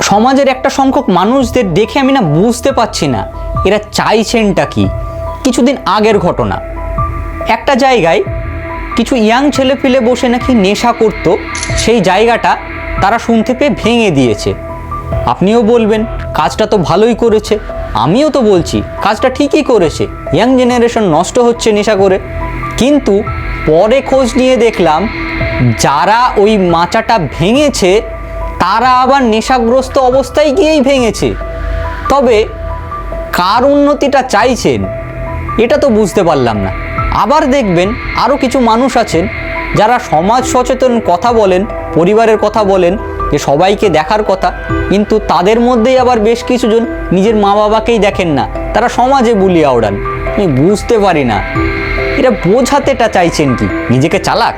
সমাজের একটা সংখ্যক মানুষদের দেখে আমি না বুঝতে পারছি না এরা চাইছেনটা কি। কিছুদিন আগের ঘটনা, একটা জায়গায় কিছু ইয়াং ছেলেপিলে বসে নাকি নেশা করতো, সেই জায়গাটা তারা শুনতে পেয়ে ভেঙে দিয়েছে। আপনিও বলবেন কাজটা তো ভালোই করেছে, আমিও তো বলছি কাজটা ঠিকই করেছে, ইয়াং জেনারেশন নষ্ট হচ্ছে নেশা করে। কিন্তু পরে খোঁজ নিয়ে দেখলাম যারা ওই মাচাটা ভেঙেছে তারা আবার নেশাগ্রস্ত অবস্থায় গিয়েই ভেঙেছে। তবে কার উন্নতিটা চাইছেন এটা তো বুঝতে পারলাম না। আবার দেখবেন আরও কিছু মানুষ আছেন যারা সমাজ সচেতন কথা বলেন, পরিবারের কথা বলেন, যে সবাইকে দেখার কথা, কিন্তু তাদের মধ্যেই আবার বেশ কিছুজন নিজের মা বাবাকেই দেখেন না, তারা সমাজে বুলিয়ে ওড়ান। আমি বুঝতে পারি না এরা বোঝাতেটা চাইছেন কি, নিজেকে চালাক?